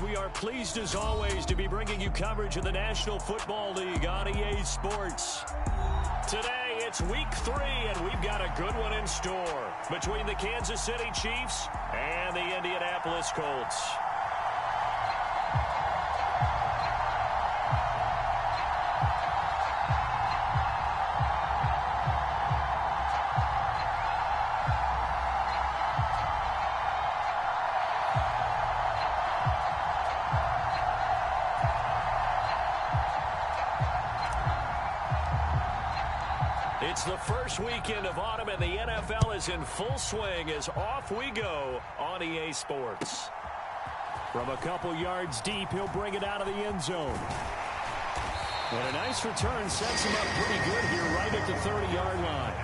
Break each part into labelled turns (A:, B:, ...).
A: we are pleased as always to be bringing you coverage of the National Football League on EA Sports. Today, it's week 3, and we've got a good one in store between the Kansas City Chiefs and the Indianapolis Colts. It's the first weekend of autumn, and the NFL is in full swing as off we go on EA Sports. From a couple yards deep, he'll bring it out of the end zone. And a nice return sets him up pretty good here right at the 30-yard line.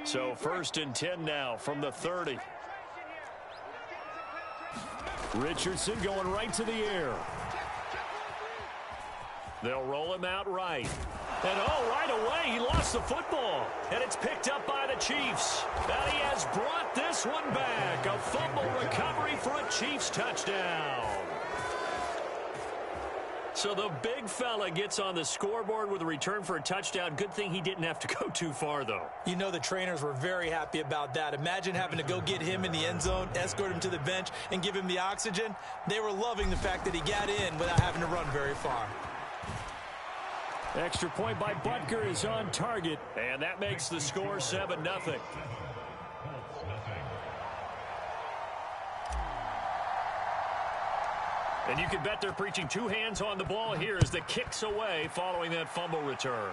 A: So 1st and 10 now from the 30. Richardson going right to the air. They'll roll him out right. And right away he lost the football. And it's picked up by the Chiefs. And he has brought this one back. A fumble recovery for a Chiefs touchdown. So the big fella gets on the scoreboard with a return for a touchdown. Good thing he didn't have to go too far, though.
B: You know the trainers were very happy about that. Imagine having to go get him in the end zone, escort him to the bench, and give him the oxygen. They were loving the fact that he got in without having to run very far.
A: Extra point by Butker is on target, and that makes the score 7-0. And you can bet they're preaching two hands on the ball here as the kick's away following that fumble return.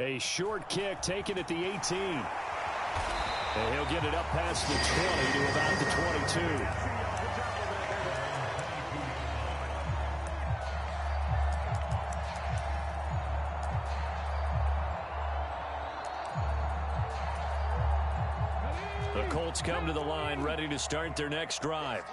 A: A short kick taken at the 18. And he'll get it up past the 20 to about the 22. The Colts come to the line ready to start their next drive.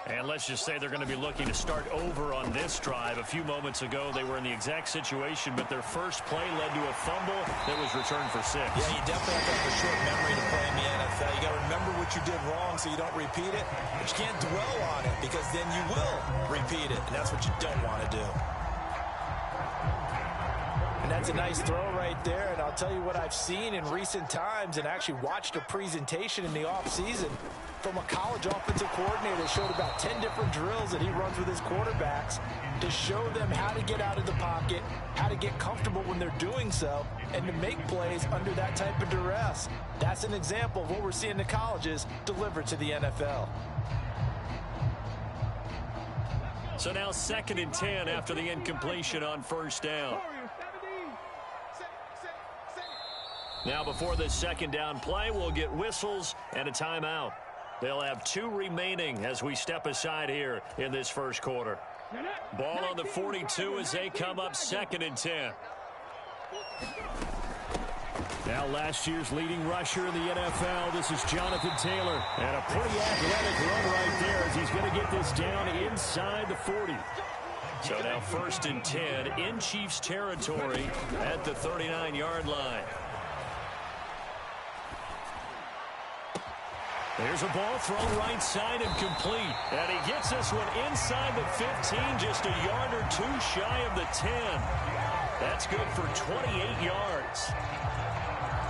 A: And let's just say they're going to be looking to start over on this drive. A few moments ago, they were in the exact situation, but their first play led to a fumble that was returned for 6.
B: Yeah, you definitely have to have a short memory to play in the NFL. You got to remember what you did wrong so you don't repeat it, but you can't dwell on it because then you will repeat it, and that's what you don't want to do. And that's a nice throw right there, and I'll tell you what I've seen in recent times and actually watched a presentation in the offseason from a college offensive coordinator that showed about 10 different drills that he runs with his quarterbacks to show them how to get out of the pocket, how to get comfortable when they're doing so, and to make plays under that type of duress. That's an example of what we're seeing the colleges deliver to the NFL.
A: So now 2nd and 10 after the incompletion on first down. Now before this second down play, we'll get whistles and a timeout. They'll have 2 remaining as we step aside here in this first quarter. Ball on the 42 as they come up 2nd and 10. Now last year's leading rusher in the NFL, this is Jonathan Taylor. And a pretty athletic run right there as he's going to get this down inside the 40. So now 1st and 10 in Chiefs territory at the 39-yard line. There's a ball thrown right side and complete. And he gets this one inside the 15, just a yard or two shy of the 10. That's good for 28 yards.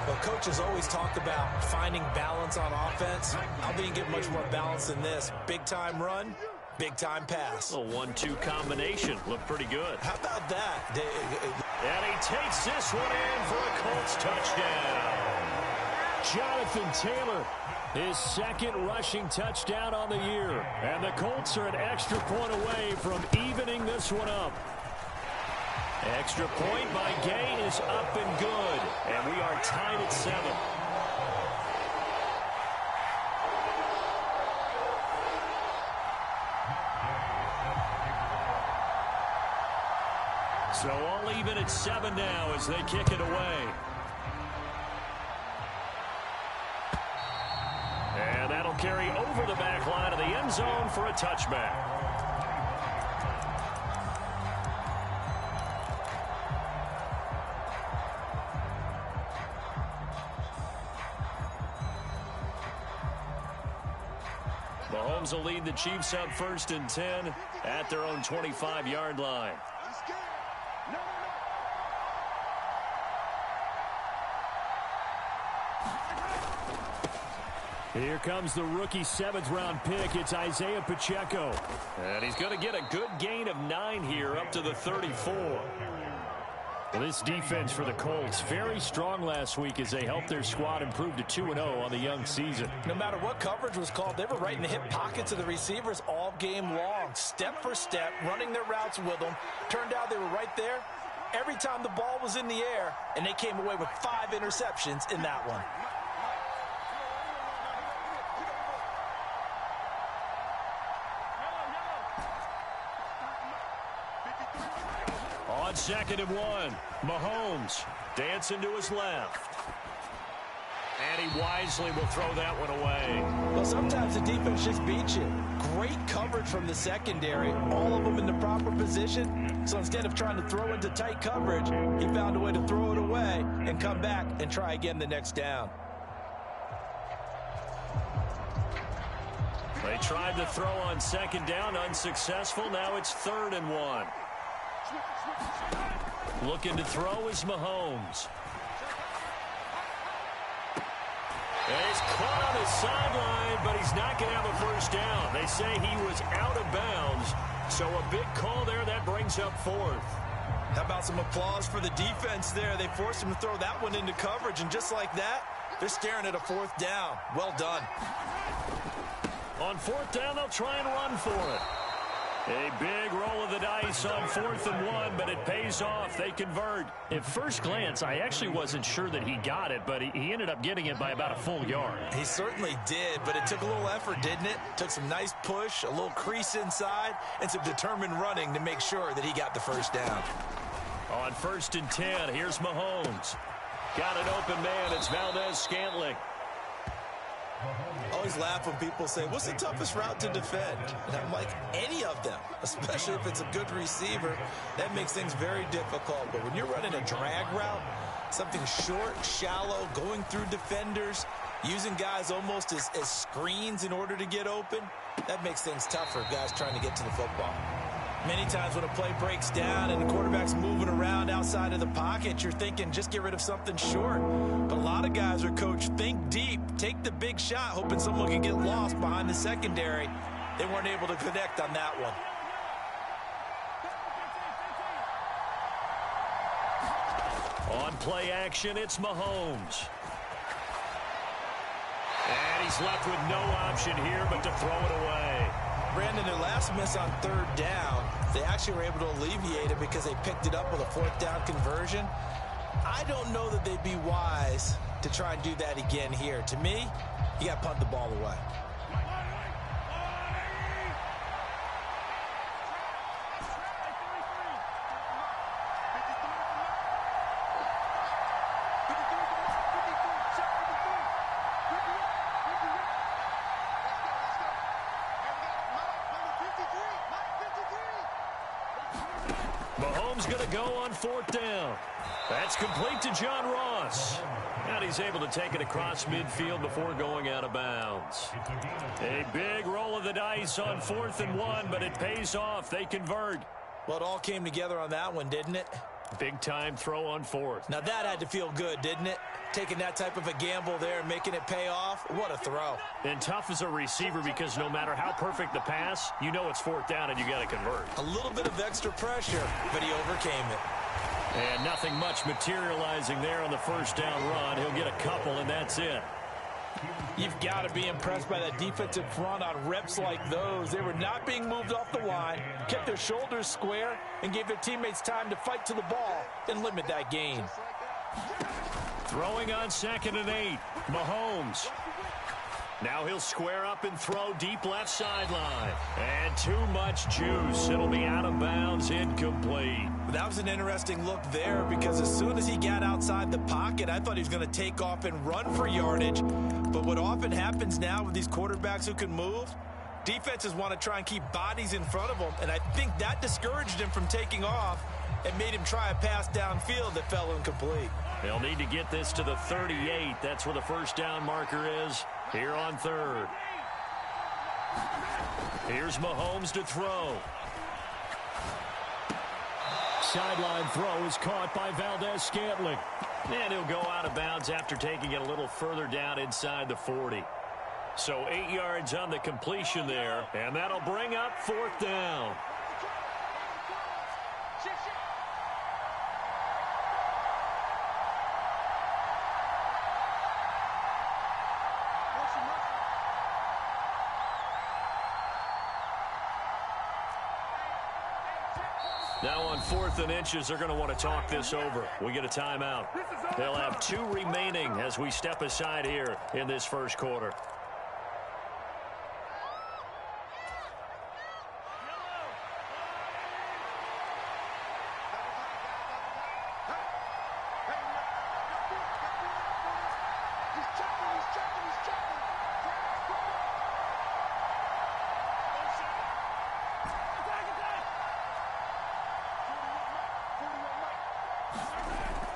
B: Well, coaches always talk about finding balance on offense. I didn't get much more balance than this. Big-time run, big-time pass.
A: A 1-2 combination. Looked pretty good.
B: How about that?
A: And he takes this one in for a Colts touchdown. Jonathan Taylor, his second rushing touchdown on the year. And the Colts are an extra point away from evening this one up. Extra point by Gain is up and good. And we are tied at 7. So all even at 7 now as they kick it away. And that'll carry over the back line of the end zone for a touchback. Mahomes will lead the Chiefs up 1st and 10 at their own 25-yard line. Here comes the rookie 7th-round pick. It's Isaiah Pacheco. And he's going to get a good gain of 9 here up to the 34. Well, this defense for the Colts, very strong last week as they helped their squad improve to 2-0 on the young season.
B: No matter what coverage was called, they were right in the hip pockets of the receivers all game long. Step for step, running their routes with them. Turned out they were right there every time the ball was in the air, and they came away with 5 interceptions in that one. On 2nd and 1, Mahomes dancing to his left. And he wisely will throw that one away. Well, sometimes the defense just beats you. Great coverage from the secondary, all of them in the proper position. So instead of trying to throw into tight coverage, he found a way to throw it away and come back and try again the next down.
A: They tried to throw on 2nd down, unsuccessful. Now it's 3rd and 1. Looking to throw is Mahomes. And he's caught on his sideline, but he's not going to have a first down. They say he was out of bounds, so a big call there. That brings up 4th.
B: How about some applause for the defense there? They forced him to throw that one into coverage, and just like that, they're staring at a 4th down. Well done.
A: On 4th down, they'll try and run for it. A big roll of the dice on 4th and 1, but it pays off. They convert. At first glance, I actually wasn't sure that he got it, but he ended up getting it by about a full yard.
B: He certainly did, but it took a little effort, didn't it? Took some nice push, a little crease inside, and some determined running to make sure that he got the first down.
A: On 1st and 10, here's Mahomes. Got an open man. It's Valdez-Scantling.
B: I always laugh when people say, what's the toughest route to defend? And I'm like, any of them, especially if it's a good receiver. That makes things very difficult. But when you're running a drag route, something short, shallow, going through defenders, using guys almost as screens in order to get open, that makes things tougher, guys trying to get to the football. Many times when a play breaks down and the quarterback's moving around outside of the pocket, you're thinking just get rid of something short. But a lot of guys are coached, think deep, take the big shot, hoping someone can get lost behind the secondary. They weren't able to connect on that one.
A: On play action, it's Mahomes. And he's left with no option here but to throw it away.
B: Brandon, their last miss on 3rd down, they actually were able to alleviate it because they picked it up with a 4th down conversion. I don't know that they'd be wise to try and do that again here. To me, you got to punt the ball away.
A: Mahomes going to go on 4th down. That's complete to John Ross. And he's able to take it across midfield before going out of bounds. A big roll of the dice on 4th and 1, but it pays off. They convert.
B: Well, it all came together on that one, didn't it?
A: Big time throw on 4th.
B: Now that had to feel good, didn't it? Taking that type of a gamble there and making it pay off. What a throw.
A: And tough as a receiver because no matter how perfect the pass, you know it's 4th down and you got to convert.
B: A little bit of extra pressure, but he overcame it.
A: And nothing much materializing there on the 1st down run. He'll get a couple, and that's it.
B: You've got to be impressed by that defensive front on reps like those. They were not being moved off the line, kept their shoulders square, and gave their teammates time to fight to the ball and limit that gain.
A: Throwing on 2nd and 8. Mahomes. Now he'll square up and throw deep left sideline. And too much juice. It'll be out of bounds, incomplete.
B: That was an interesting look there because as soon as he got outside the pocket, I thought he was going to take off and run for yardage. But what often happens now with these quarterbacks who can move, defenses want to try and keep bodies in front of them. And I think that discouraged him from taking off and made him try a pass downfield that fell incomplete.
A: They'll need to get this to the 38. That's where the 1st down marker is. Here on 3rd. Here's Mahomes to throw. Sideline throw is caught by Valdez-Scantling. And he'll go out of bounds after taking it a little further down inside the 40. So 8 yards on the completion there. And that'll bring up 4th down. Now on 4th and inches, they're going to want to talk this over. We get a timeout. They'll have 2 remaining as we step aside here in this 1st quarter.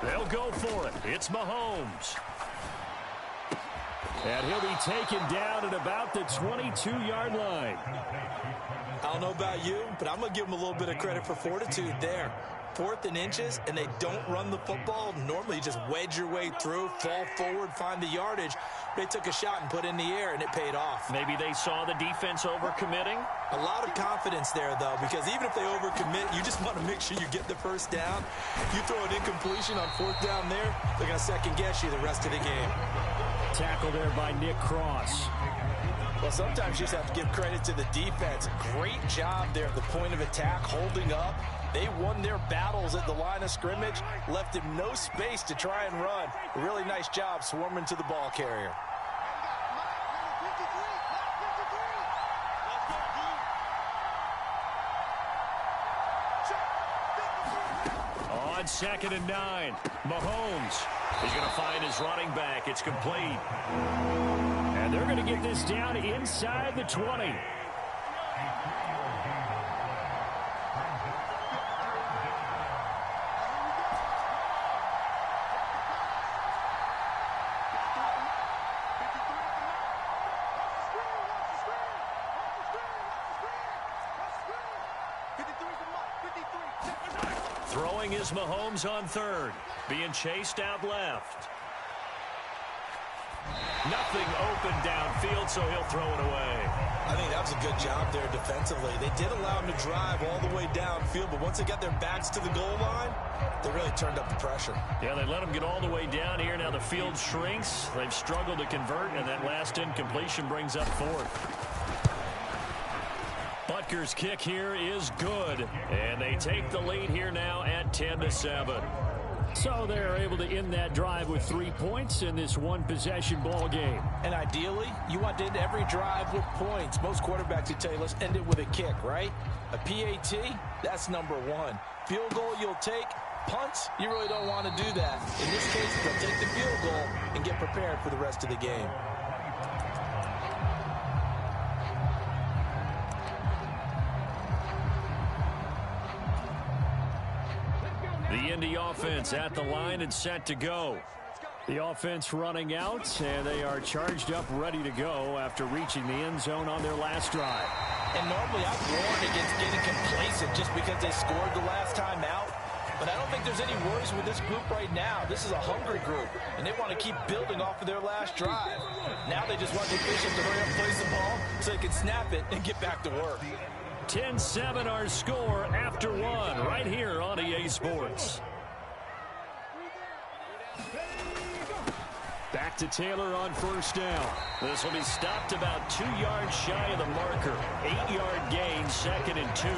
A: They'll go for it. It's Mahomes. And he'll be taken down at about the 22-yard line.
B: I don't know about you, but I'm going to give him a little bit of credit for fortitude there. 4th and inches, and they don't run the football. Normally, you just wedge your way through, fall forward, find the yardage. They took a shot and put it in the air, and it paid off.
A: Maybe they saw the defense overcommitting.
B: A lot of confidence there, though, because even if they overcommit, you just want to make sure you get the 1st down. You throw an incompletion on 4th down there, they're going to second-guess you the rest of the game.
A: Tackle there by Nick Cross.
B: Well, sometimes you just have to give credit to the defense. Great job there at the point of attack, holding up. They won their battles at the line of scrimmage, left him no space to try and run. A really nice job swarming to the ball carrier.
A: On 2nd and 9, Mahomes. He's going to find his running back. It's complete. And they're going to get this down inside the 20. Throwing is Mahomes on 3rd. Being chased out left. Nothing open downfield, so he'll throw it away.
B: I think that was a good job there defensively. They did allow him to drive all the way downfield, but once they got their backs to the goal line, they really turned up the pressure.
A: Yeah, they let him get all the way down here. Now the field shrinks. They've struggled to convert, and that last incompletion brings up 4th. Butker's kick here is good, and they take the lead here now at 10-7. So they're able to end that drive with 3 points in this one-possession ball game.
B: And ideally, you want to end every drive with points. Most quarterbacks would tell you, let's end it with a kick, right? A PAT, that's number 1. Field goal you'll take. Punts, you really don't want to do that. In this case, they'll take the field goal and get prepared for the rest of the game.
A: The Indy offense at the line and set to go. The offense running out, and they are charged up, ready to go after reaching the end zone on their last drive.
B: And normally I've warned against getting complacent just because they scored the last time out. But I don't think there's any worries with this group right now. This is a hungry group, and they want to keep building off of their last drive. Now they just want the officials to hurry up and place the ball so they can snap it and get back to work.
A: 10-7 our score after one right here on EA Sports. Back to Taylor on first down. This will be stopped about 2 yards shy of the marker. 8-yard gain, 2nd and 2.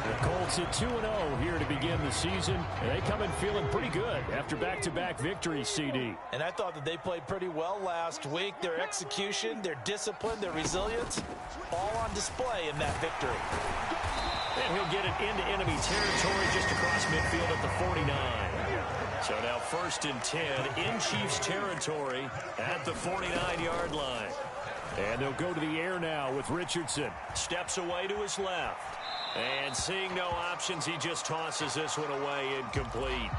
A: The Colts at 2-0 here to begin the season. And they come in feeling pretty good after back-to-back victories, CD.
B: And I thought that they played pretty well last week. Their execution, their discipline, their resilience, all on display in that victory.
A: And he'll get it into enemy territory just across midfield at the 49. So now 1st and 10 in Chiefs territory at the 49-yard line. And they'll go to the air now with Richardson. Steps away to his left. And seeing no options, he just tosses this one away incomplete.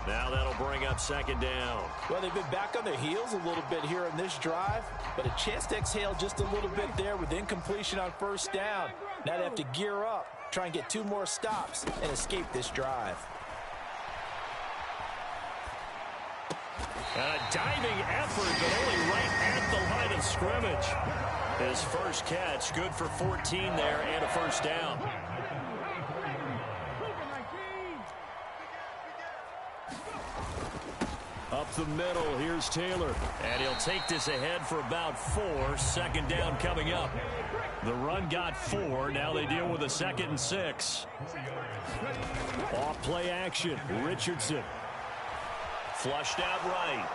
A: Now that'll bring up 2nd down.
B: Well, they've been back on their heels a little bit here in this drive, but a chance to exhale just a little bit there with incompletion on 1st down. Now they have to gear up, try and get 2 more stops and escape this drive.
A: A diving effort, but only right at the line of scrimmage. His first catch, good for 14 there and a 1st down. Up the middle, here's Taylor. And he'll take this ahead for about 4. 2nd down coming up. The run got 4. Now they deal with a 2nd and 6. Off play action, Richardson. Flushed out right.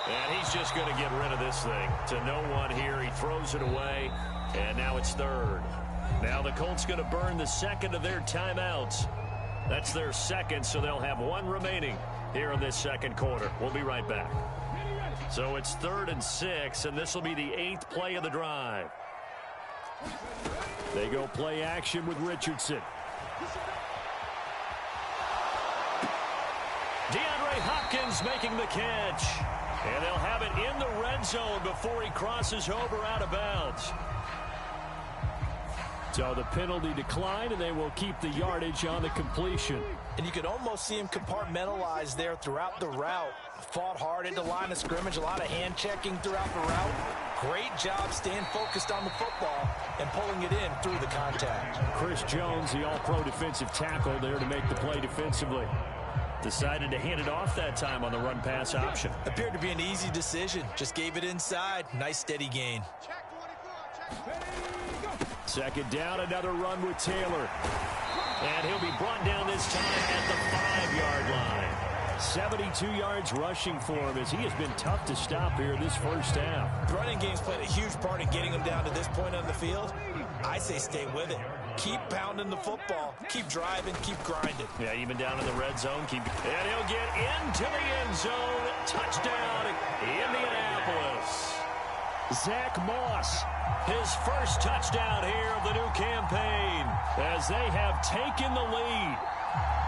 A: And he's just going to get rid of this thing to no one here. He throws it away, and now it's 3rd. Now the Colts going to burn the 2nd of their timeouts. That's their 2nd, so they'll have 1 remaining here in this 2nd quarter. We'll be right back. So it's 3rd and 6, and this will be the 8th play of the drive. They go play action with Richardson. DeAndre Hopkins making the catch. And they'll have it in the red zone before he crosses over out of bounds. So the penalty declined, and they will keep the yardage on the completion.
B: And you could almost see him compartmentalize there throughout the route. Fought hard at the line of scrimmage, a lot of hand checking throughout the route. Great job staying focused on the football and pulling it in through the contact.
A: Chris Jones, the all-pro defensive tackle, there to make the play defensively. Decided to hand it off that time on the run-pass option.
B: Appeared to be an easy decision. Just gave it inside. Nice steady gain.
A: 2nd down, another run with Taylor. And he'll be brought down this time at the 5-yard line. 72 yards rushing for him as he has been tough to stop here this 1st half.
B: The running game's played a huge part in getting him down to this point on the field. I say stay with it. Keep pounding the football. Keep driving. Keep grinding.
A: Yeah, even down in the red zone. And he'll get into the end zone. Touchdown, Indianapolis. Zach Moss, his first touchdown here of the new campaign as they have taken the lead.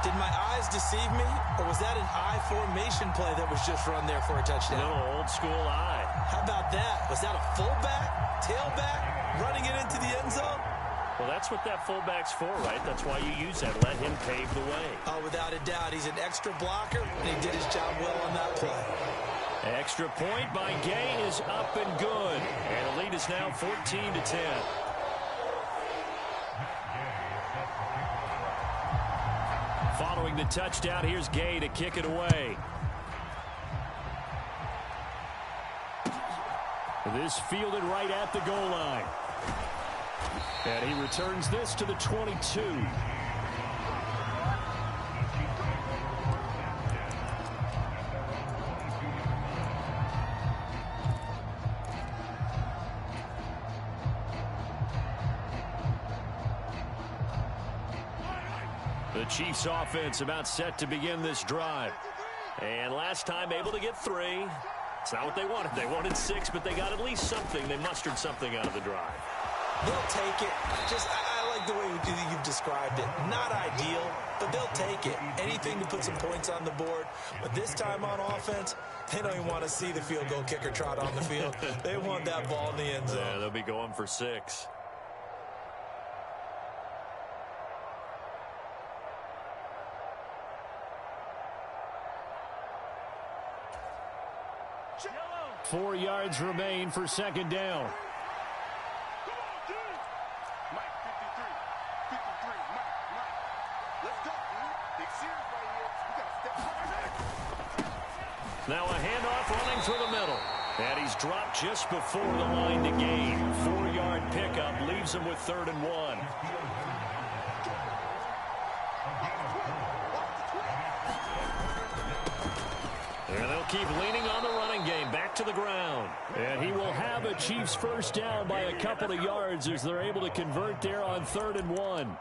B: Did my eyes deceive me, or was that an I formation play that was just run there for a touchdown?
A: A little old school eye.
B: How about that? Was that a fullback, tailback, running it into the end zone?
A: Well, that's what that fullback's for, right? That's why you use that. Let him pave the way.
B: Oh, without a doubt. He's an extra blocker, and he did his job well on that play.
A: Extra point by Gay is up and good. And the lead is now 14-10. Following the touchdown, here's Gay to kick it away. This fielded right at the goal line. And he returns this to the 22. The Chiefs offense about set to begin this drive. And last time able to get 3. It's not what they wanted. They wanted 6, but they got at least something. They mustered something out of the drive.
B: They'll take it. I like the way you've described it. Not ideal, but they'll take it. Anything looking to put some points on the board. But this time on offense, they don't even want to see the field goal kicker trot on the field. They want that ball in the end zone.
A: Yeah, they'll be going for 6.
C: Yellow.
A: 4 yards remain for second down. Now a handoff running through the middle. And he's dropped just before the line to gain. 4-yard pickup leaves him with 3rd and 1. And they'll keep leaning on the running game. Back to the ground. And he will have a Chiefs first down by a couple of yards as they're able to convert there on 3rd and 1.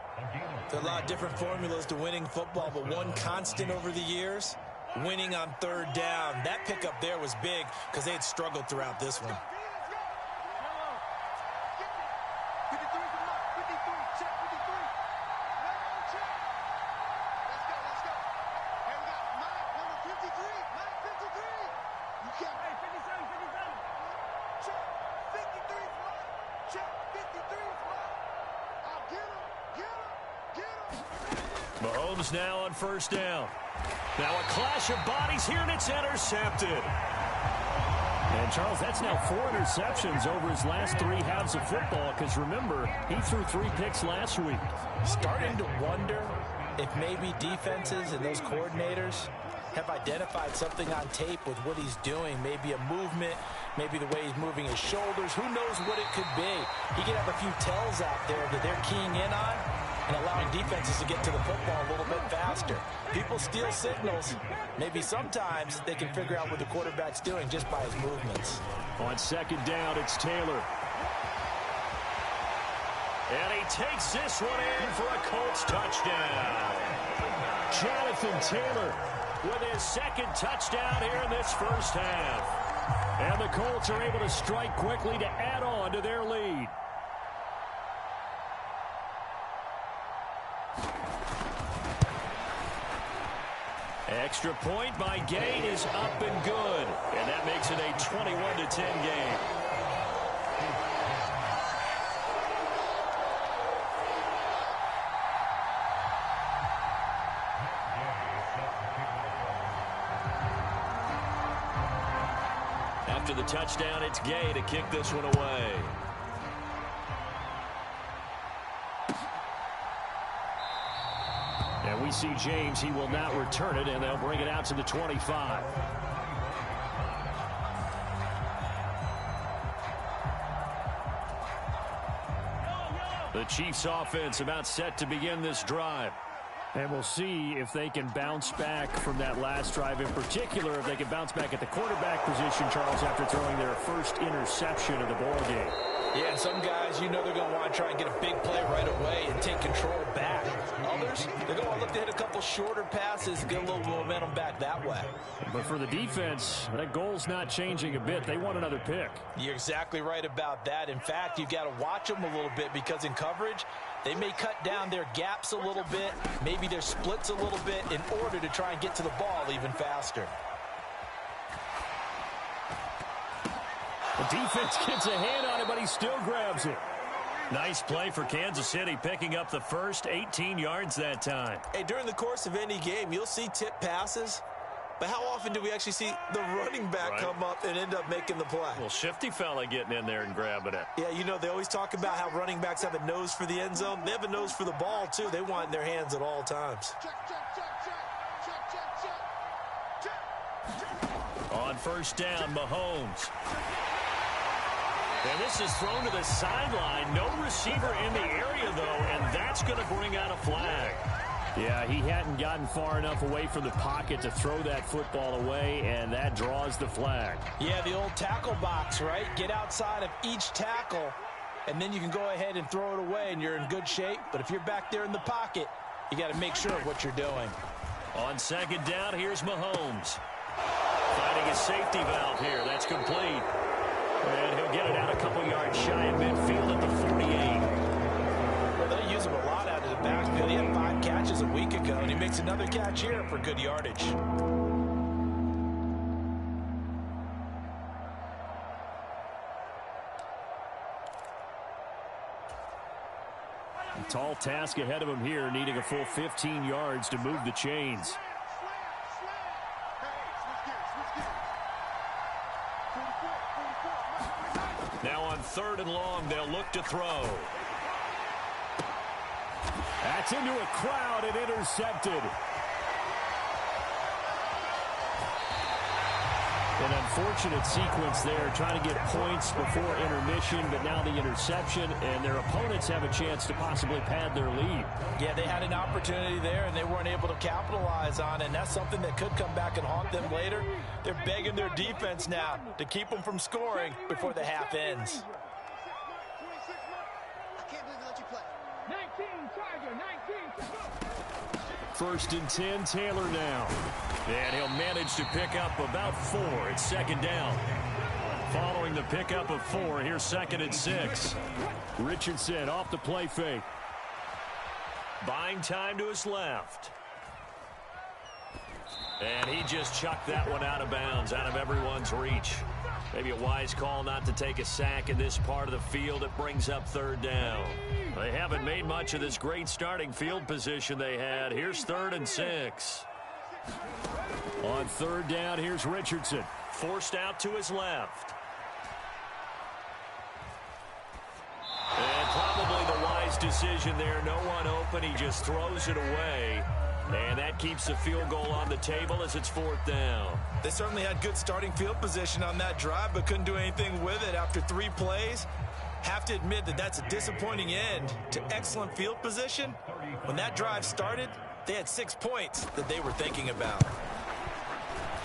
B: There's a lot of different formulas to winning football, but one constant over the years, winning on 3rd down. That pickup there was big because they had struggled throughout this one.
A: Mahomes now on first down. Now a clash of bodies here, and it's intercepted. And, Charles, that's now 4 interceptions over his last 3 halves of football because, remember, he threw 3 picks last week.
B: Starting to wonder if maybe defenses and those coordinators have identified something on tape with what he's doing. Maybe a movement, maybe the way he's moving his shoulders. Who knows what it could be? He could have a few tells out there that they're keying in on and allowing defenses to get to the football a little bit faster. People steal signals. Maybe sometimes they can figure out what the quarterback's doing just by his movements.
A: On second down, it's Taylor. And he takes this one in for a Colts touchdown. Jonathan Taylor with his second touchdown here in this first half. And the Colts are able to strike quickly to add on to their lead. Extra point by Gain is up and good. And that makes it a 21-10 game. After the touchdown, it's Gay to kick this one away. And we see James. He will not return it, and they'll bring it out to the 25. The Chiefs offense about set to begin this drive. And we'll see if they can bounce back from that last drive, in particular if they can bounce back at the quarterback position, Charles, after throwing their first interception of the ball game.
B: Yeah, and some guys, you know they're going to want to try and get a big play right away and take control back. Others, they're going to look to hit a couple shorter passes, get a little momentum back that way.
A: But for the defense, that goal's not changing a bit. They want another pick.
B: You're exactly right about that. In fact, you've got to watch them a little bit because in coverage, they may cut down their gaps a little bit, maybe their splits a little bit in order to try and get to the ball even faster.
A: The defense gets a hand on it, but he still grabs it. Nice play for Kansas City, picking up the first 18 yards that time.
B: Hey, during the course of any game, you'll see tip passes, but how often do we actually see the running back come up and end up making the play?
A: Well, shifty fella getting in there and grabbing it.
B: Yeah, you know, they always talk about how running backs have a nose for the end zone. They have a nose for the ball, too. They want it in their hands at all times.
A: On first down, Mahomes. And this is thrown to the sideline. No receiver in the area, though, and that's going to bring out a flag. Yeah, he hadn't gotten far enough away from the pocket to throw that football away, and that draws the flag.
B: Yeah, the old tackle box, right? Get outside of each tackle, and then you can go ahead and throw it away, and you're in good shape. But if you're back there in the pocket, you got to make sure of what you're doing.
A: On second down, here's Mahomes. Finding a safety valve here. That's complete. And he'll get it out a couple yards shy of midfield at the 48.
B: Well, they use him a lot out of the backfield. He had 5 catches catches a week ago, and he makes another catch here for good yardage.
A: A tall task ahead of him here, needing a full 15 yards to move the chains. Now on 3rd and long, they'll look to throw. That's into a crowd and intercepted. An unfortunate sequence there, trying to get points before intermission, but now the interception, and their opponents have a chance to possibly pad their lead.
B: Yeah, they had an opportunity there, and they weren't able to capitalize on it, and that's something that could come back and haunt them later. They're begging their defense now to keep them from scoring before the half ends.
C: I can't believe they let you play.
D: 19, Tiger, 19.
A: 1st and 10, Taylor now. And he'll manage to pick up about 4. It's 2nd down. Following the pickup of 4, here's 2nd and 6. Richardson off the play fake. Buying time to his left. And he just chucked that one out of bounds, out of everyone's reach. Maybe a wise call not to take a sack in this part of the field. It brings up 3rd down. They haven't made much of this great starting field position they had. Here's 3rd and 6. On 3rd down, here's Richardson. Forced out to his left. And probably the wise decision there. No one open. He just throws it away. And that keeps the field goal on the table as it's 4th down.
B: They certainly had good starting field position on that drive, but couldn't do anything with it after 3 plays. Have to admit that that's a disappointing end to excellent field position. When that drive started, they had 6 points that they were thinking about.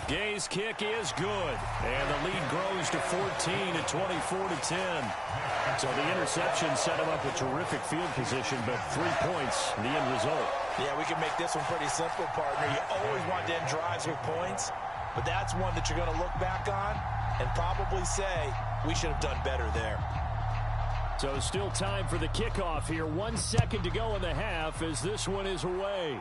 A: Gay's kick is good, and the lead grows to 14 at 24-10. So the interception set him up with terrific field position, but 3 points, the end result.
B: Yeah, we can make this one pretty simple, partner. You always want to end drives with points, but that's one that you're going to look back on and probably say, we should have done better there.
A: So still time for the kickoff here. 1 second to go in the half as this one is away.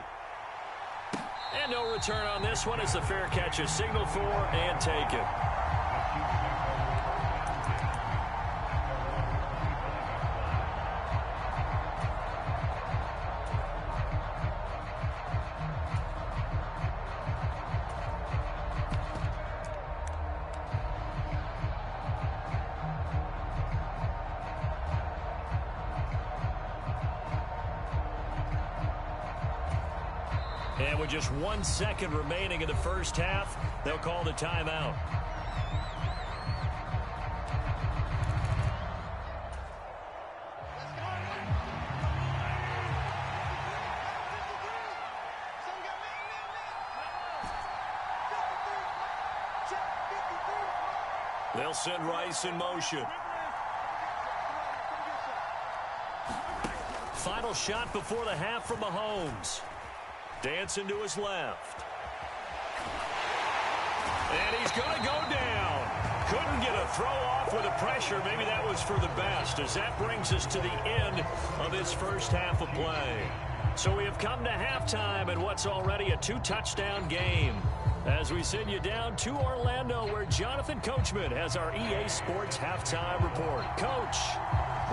A: And no return on this one as the fair catch is signaled for and taken. And with just 1 second remaining in the first half, they'll call the timeout. They'll send Rice in motion. Final shot before the half from Mahomes. Dancing to his left. And he's going to go down. Couldn't get a throw off with the pressure. Maybe that was for the best, as that brings us to the end of this first half of play. So we have come to halftime in what's already a 2-touchdown game, as we send you down to Orlando, where Jonathan Coachman has our EA Sports halftime report. Coach,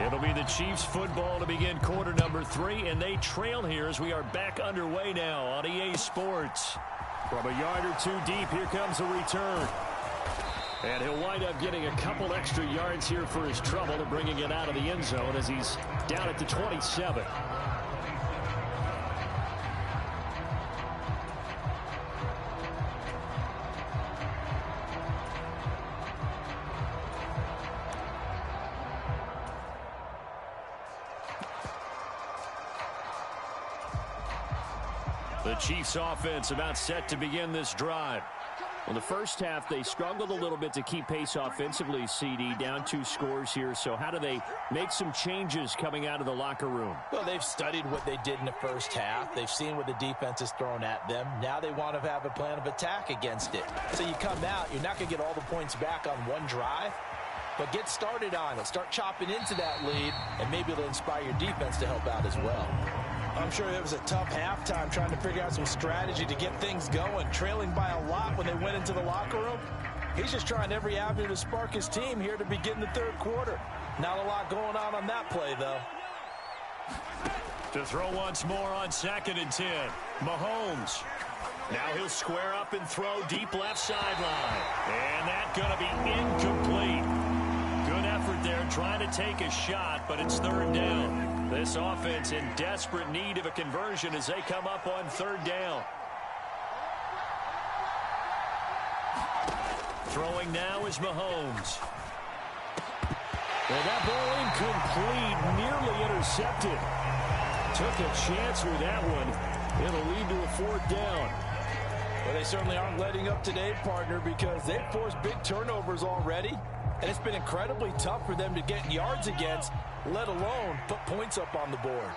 A: it'll be the Chiefs football to begin quarter number 3, and they trail here as we are back underway now on EA Sports. From a yard or 2 deep, here comes a return. And he'll wind up getting a couple extra yards here for his trouble and bringing it out of the end zone as he's down at the 27. The Chiefs offense about set to begin this drive. Well, the first half, they struggled a little bit to keep pace offensively, CD, down 2 scores here. So how do they make some changes coming out of the locker room?
B: Well, they've studied what they did in the first half. They've seen what the defense has thrown at them. Now they want to have a plan of attack against it. So you come out, you're not going to get all the points back on one drive, but get started on it. Start chopping into that lead, and maybe it'll inspire your defense to help out as well. I'm sure it was a tough halftime trying to figure out some strategy to get things going. Trailing by a lot when they went into the locker room. He's just trying every avenue to spark his team here to begin the third quarter. Not a lot going on that play, though.
A: To throw once more on 2nd and 10. Mahomes. Now he'll square up and throw deep left sideline. And that's going to be incomplete. Good effort there trying to take a shot, but it's 3rd down. This offense in desperate need of a conversion as they come up on 3rd down. Throwing now is Mahomes. Well, that ball incomplete, nearly intercepted. Took a chance with that one. It'll lead to a 4th down.
B: Well, they certainly aren't letting up today, partner, because they've forced big turnovers already. And it's been incredibly tough for them to get yards against, let alone put points up on the board.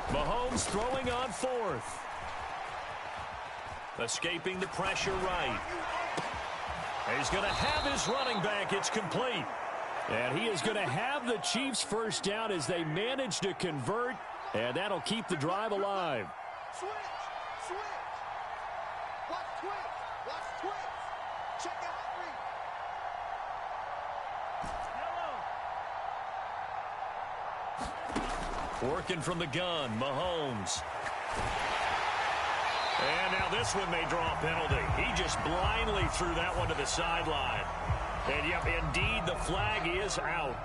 A: Mahomes throwing on 4th. Escaping the pressure right. He's going to have his running back. It's complete. And he is going to have the Chiefs 1st down as they manage to convert. And that'll keep the drive alive.
D: Switch. Watch twitch. Check out the
A: Working from the gun, Mahomes. And now this one may draw a penalty. He just blindly threw that one to the sideline. And yep, indeed, the flag is out.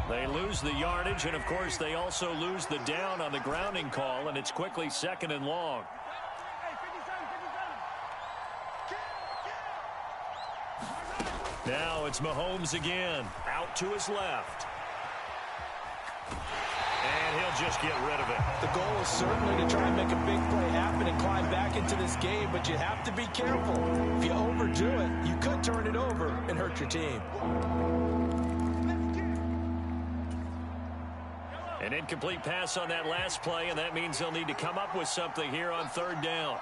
A: They lose the yardage, and of course, they also lose the down on the grounding call, and it's quickly 2nd and long. Now it's Mahomes again, out to his left. And he'll just get rid of it.
B: The goal is certainly to try and make a big play happen and climb back into this game, but you have to be careful. If you overdo it, you could turn it over and hurt your team.
A: An incomplete pass on that last play, and that means they'll need to come up with something here on 3rd down.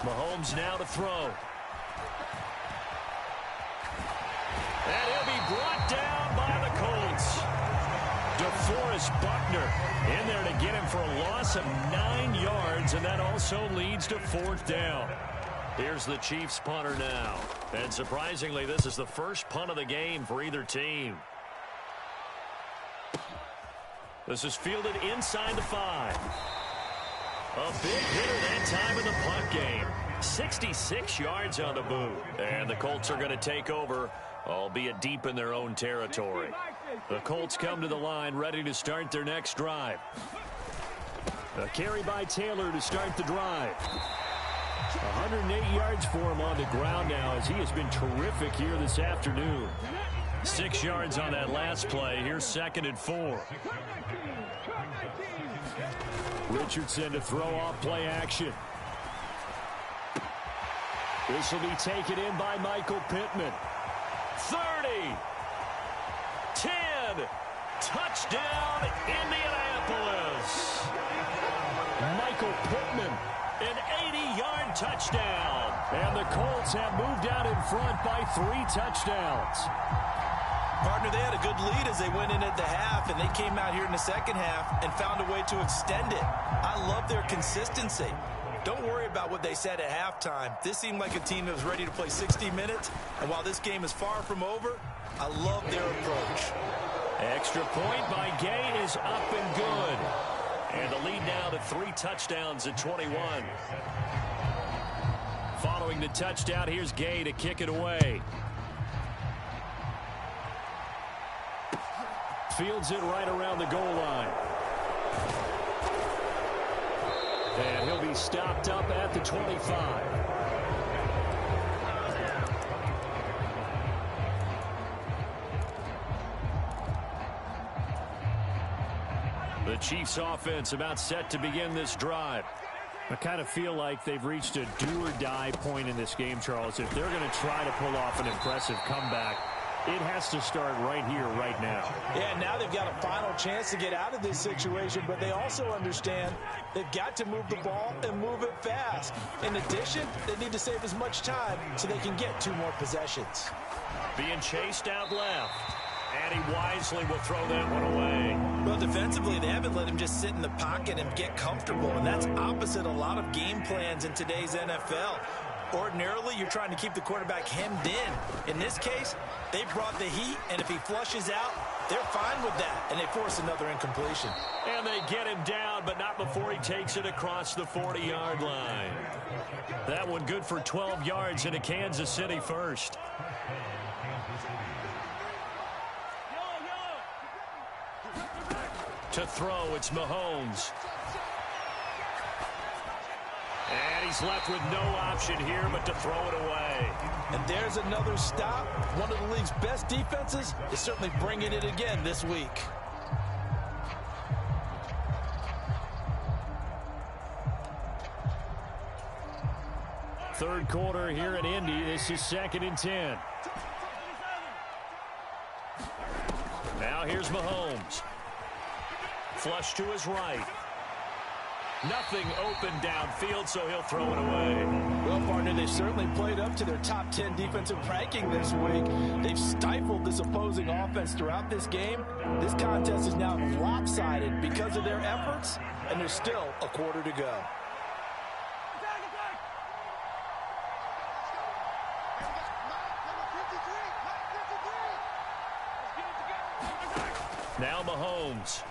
A: Mahomes now to throw. And he'll be brought down by the Colts. DeForest Buckner in there to get him for a loss of 9 yards, and that also leads to 4th down. Here's the Chiefs punter now. And surprisingly, this is the first punt of the game for either team. This is fielded inside the 5. A big hitter that time in the punt game. 66 yards on the boot. And the Colts are going to take over, albeit deep in their own territory. The Colts come to the line ready to start their next drive. A carry by Taylor to start the drive. 108 yards for him on the ground now as he has been terrific here this afternoon. 6 yards on that last play. Here's 2nd and 4. Richardson to throw off play action. This will be taken in by Michael Pittman. 30. 10. Touchdown, Indianapolis. Michael Pittman, an 80-yard touchdown. And the Colts have moved out in front by 3 touchdowns.
B: Partner, they had a good lead as they went in at the half, and they came out here in the second half and found a way to extend it. I love their consistency. Don't worry about what they said at halftime. This seemed like a team that was ready to play 60 minutes, and while this game is far from over, I love their approach.
A: Extra point by Gay is up and good. And the lead now to 3 touchdowns at 21. Following the touchdown, here's Gay to kick it away. Fields it right around the goal line. And he'll be stopped up at the 25. The Chiefs offense about set to begin this drive.
C: I kind of feel like they've reached a do-or-die point in this game, Charles. If they're going to try to pull off an impressive comeback, It has to start right here, right now.
B: Yeah, now they've got a final chance to get out of this situation, but they also understand they've got to move the ball and move it fast. In addition, they need to save as much time so they can get 2 more possessions.
A: Being chased out left. And he wisely will throw that one away.
B: Well, defensively, they haven't let him just sit in the pocket and get comfortable, and that's opposite a lot of game plans in today's NFL. Ordinarily, you're trying to keep the quarterback hemmed in. In this case, they brought the heat, and if he flushes out, they're fine with that, and they force another incompletion.
A: And they get him down, but not before he takes it across the 40-yard line. That one good for 12 yards into Kansas City first. To throw, it's Mahomes. And he's left with no option here but to throw it away.
B: And there's another stop. One of the league's best defenses is certainly bringing it again this week.
C: Third quarter here in Indy. This is 2nd and 10.
A: Now here's Mahomes. Flush to his right. Nothing open downfield, so he'll throw it away.
B: Well, partner, they've certainly played up to their top 10 defensive ranking this week. They've stifled this opposing offense throughout this game. This contest is now lopsided because of their efforts, and there's still a quarter to go.
A: Now Mahomes.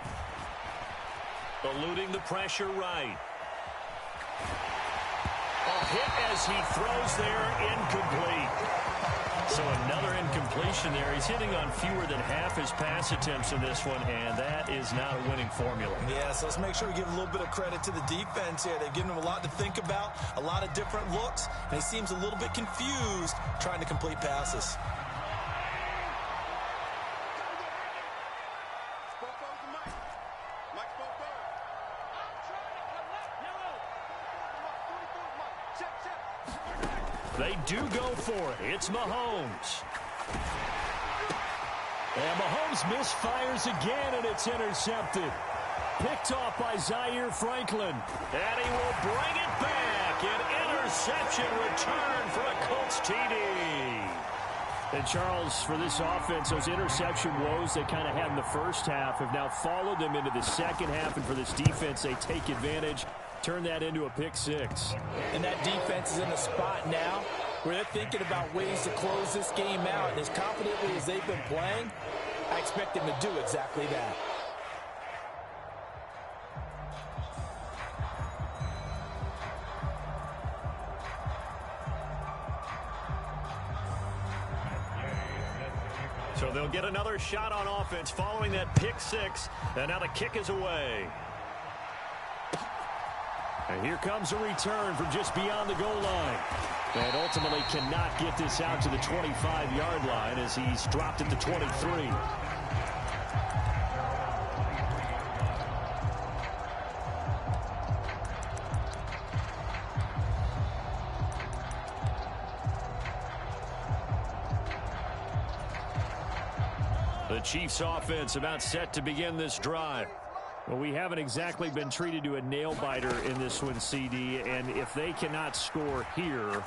A: Eluding the pressure right. A hit as he throws there, incomplete. So another incompletion there. He's hitting on fewer than half his pass attempts in this one, and that is not a winning formula.
B: Yes, let's make sure we give a little bit of credit to the defense here. They've given him a lot to think about, a lot of different looks, and he seems a little bit confused trying to complete passes.
A: They do go for it. It's Mahomes.
C: And Mahomes misfires again, and it's intercepted. Picked off by Zaire Franklin.
A: And he will bring it back. An interception return for a Colts TD.
C: And Charles, for this offense, those interception woes they kind of had in the first half have now followed them into the second half. And for this defense, they take advantage, turn that into a pick six.
B: And that defense is in a spot now where they're thinking about ways to close this game out. And as confidently as they've been playing, I expect them to do exactly that.
A: So they'll get another shot on offense following that pick six. And now the kick is away.
C: And here comes a return from just beyond the goal line. And ultimately cannot get this out to the 25-yard line as he's dropped at the 23.
A: The Chiefs offense about set to begin this drive.
C: Well, we haven't exactly been treated to a nail-biter in this one, CD, and if they cannot score here,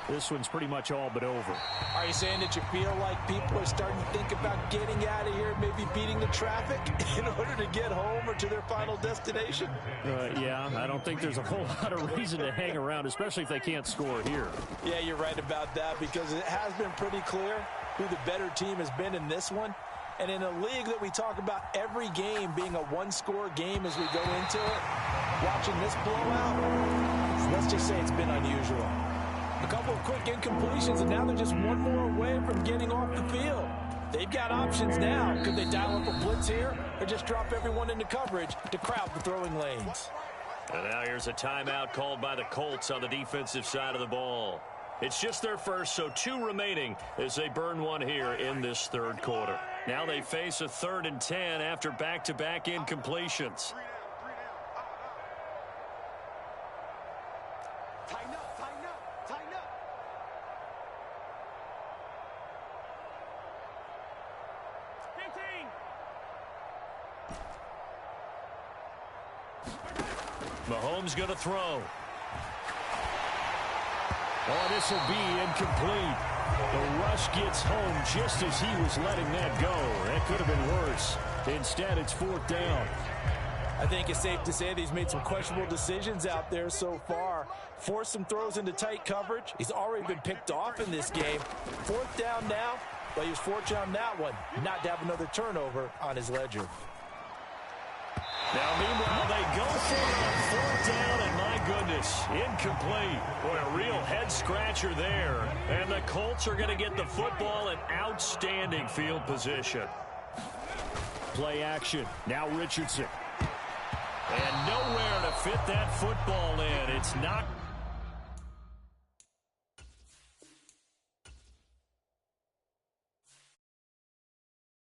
C: this one's pretty much all but over.
B: Are you saying that you feel like people are starting to think about getting out of here, maybe beating the traffic in order to get home or to their final destination?
C: Yeah, I don't think there's a whole lot of reason to hang around, especially if they can't score here.
B: Yeah, you're right about that because it has been pretty clear who the better team has been in this one. And in a league that we talk about every game being a one-score game as we go into it, watching this blowout, let's just say it's been unusual. A couple of quick incompletions, and now they're just one more away from getting off the field. They've got options now. Could they dial up a blitz here or just drop everyone into coverage to crowd the throwing lanes?
A: And now here's a timeout called by the Colts on the defensive side of the ball. It's just their first, so 2 remaining as they burn one here in this third quarter. Now they face a 3rd and 10 after back-to-back incompletions.
D: Tighten up, tighten up, tighten up.
A: Mahomes going to throw. Oh, this will be incomplete. The rush gets home just as he was letting that go. That could have been worse. Instead, it's 4th down.
B: I think it's safe to say that he's made some questionable decisions out there so far. Forced some throws into tight coverage. He's already been picked off in this game. 4th down now, but he was fortunate on that one not to have another turnover on his ledger.
A: Now, meanwhile, they go for it on 4th down, and my goodness, incomplete. Boy, a real head-scratcher there. And the Colts are going to get the football in outstanding field position.
C: Play action. Now Richardson.
A: And nowhere to fit that football in. It's knocked